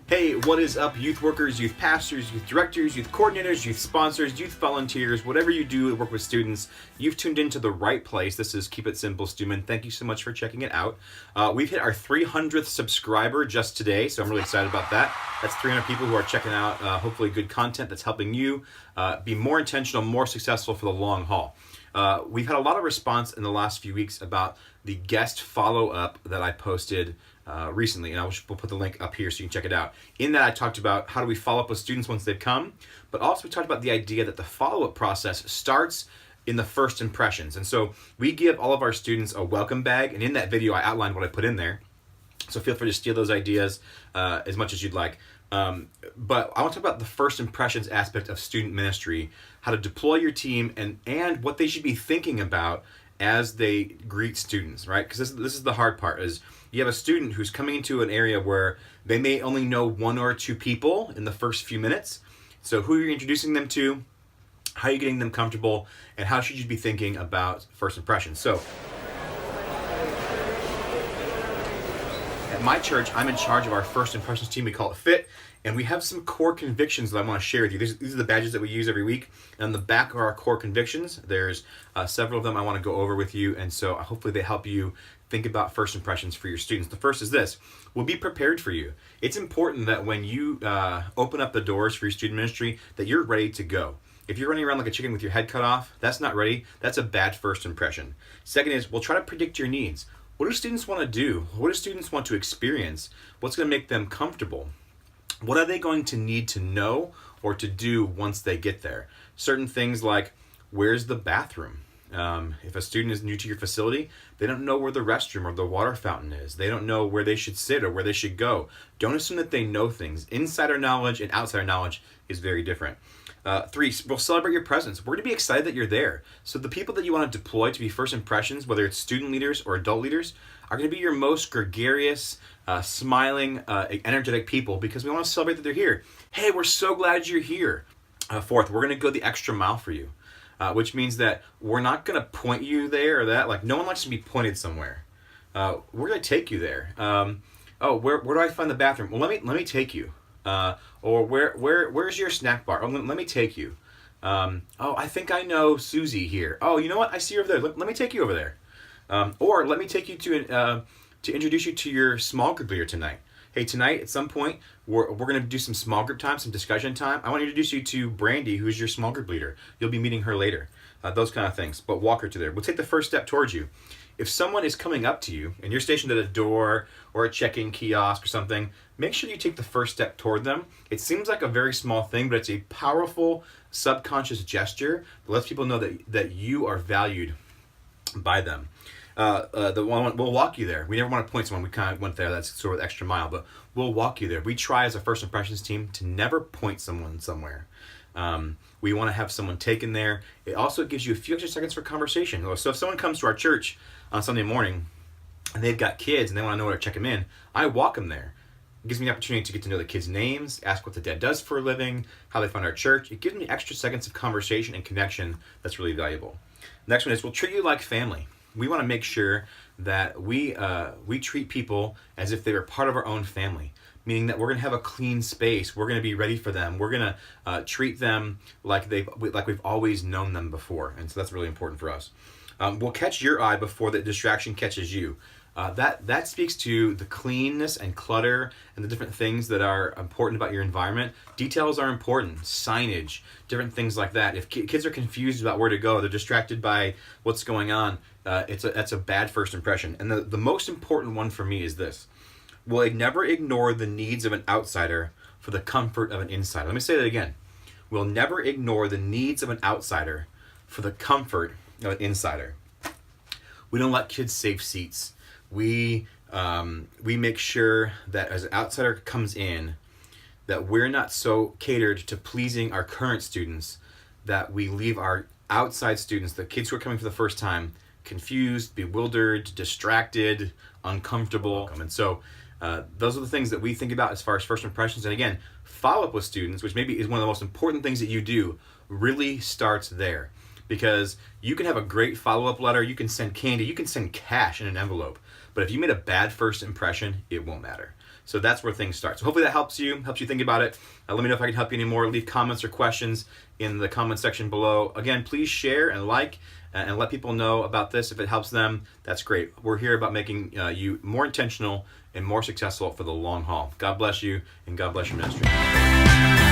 Hey, what is up, youth workers, youth pastors, youth directors, youth coordinators, youth sponsors, youth volunteers, whatever you do to work with students, you've tuned into the right place. This is Keep It Simple, Stuman. Thank you so much for checking it out. We've hit our 300th subscriber just today, so I'm really excited about that. That's 300 people who are checking out hopefully good content that's helping you be more intentional, more successful for the long haul. We've had a lot of response in the last few weeks about the guest follow-up that I posted recently, and we'll put the link up here so you can check it out. In that, I talked about how do we follow up with students once they've come, but also we talked about the idea that the follow-up process starts in the first impressions. And so we give all of our students a welcome bag, and in that video I outlined what I put in there. So feel free to steal those ideas as much as you'd like. But I want to talk about the first impressions aspect of student ministry, how to deploy your team, and what they should be thinking about as they greet students, right? Because this is the hard part, is you have a student who's coming into an area where they may only know one or two people in the first few minutes. So who are you introducing them to? How are you getting them comfortable? And how should you be thinking about first impressions? So at my church, I'm in charge of our first impressions team. We call it FIT. And we have some core convictions that I want to share with you. These are the badges that we use every week. And on the back are our core convictions. There's several of them I want to go over with you. And so hopefully they help you think about first impressions for your students. The first is this: we'll be prepared for you. It's important that when you open up the doors for your student ministry, that you're ready to go. If you're running around like a chicken with your head cut off, that's not ready. That's a bad first impression. Second is, we'll try to predict your needs. What do students want to do? What do students want to experience? What's going to make them comfortable? What are they going to need to know or to do once they get there? Certain things like, where's the bathroom? If a student is new to your facility, they don't know where the restroom or the water fountain is. They don't know where they should sit or where they should go. Don't assume that they know things. Insider knowledge and outsider knowledge is very different. 3, we'll celebrate your presence. We're going to be excited that you're there. So the people that you want to deploy to be first impressions, whether it's student leaders or adult leaders, are going to be your most gregarious, smiling, energetic people, because we want to celebrate that they're here. Hey, we're so glad you're here. 4th, we're going to go the extra mile for you, which means that we're not going to point you there or that. Like, no one likes to be pointed somewhere. We're going to take you there. Where do I find the bathroom? Well, let me take you. Or where's your snack bar? Oh, let me take you. I think I know Susie here. Oh, you know what? I see her over there. Let me take you over there. Or let me take you to introduce you to your small group leader tonight. Hey, tonight at some point we're going to do some small group time, some discussion time. I want to introduce you to Brandy, who's your small group leader. You'll be meeting her later. Those kind of things. But walk her to there. We'll take the first step towards you. If someone is coming up to you and you're stationed at a door or a check-in kiosk or something, make sure you take the first step toward them. It seems like a very small thing, but it's a powerful subconscious gesture that lets people know that you are valued by them. We'll walk you there. We never want to point someone. We kind of went there. That's sort of extra mile, but we'll walk you there. We try as a first impressions team to never point someone somewhere. We want to have someone taken there. It also gives you a few extra seconds for conversation. So if someone comes to our church on Sunday morning and they've got kids and they want to know where to check them in, I walk them there. It gives me the opportunity to get to know the kids' names, ask what the dad does for a living, how they found our church. It gives me extra seconds of conversation and connection that's really valuable. Next one is, we'll treat you like family. We want to make sure that we treat people as if they were part of our own family, meaning that we're going to have a clean space. We're going to be ready for them. We're going to treat them like we've always known them before, and so that's really important for us. We'll catch your eye before the distraction catches you. That speaks to the cleanness and clutter and the different things that are important about your environment. Details are important, signage, different things like that. If kids are confused about where to go, they're distracted by what's going on, that's a bad first impression. And the most important one for me is this: we'll never ignore the needs of an outsider for the comfort of an insider. Let me say that again. We'll never ignore the needs of an outsider for the comfort of an insider. We don't let kids save seats. We make sure that as an outsider comes in, that we're not so catered to pleasing our current students that we leave our outside students, the kids who are coming for the first time, confused, bewildered, distracted, uncomfortable. And so those are the things that we think about as far as first impressions. And again, follow up with students, which maybe is one of the most important things that you do, really starts there. Because you can have a great follow-up letter, you can send candy, you can send cash in an envelope. But if you made a bad first impression, it won't matter. So that's where things start. So hopefully that helps you think about it. Let me know if I can help you anymore. Leave comments or questions in the comment section below. Again, please share and like and let people know about this. If it helps them, that's great. We're here about making you more intentional and more successful for the long haul. God bless you, and God bless your ministry.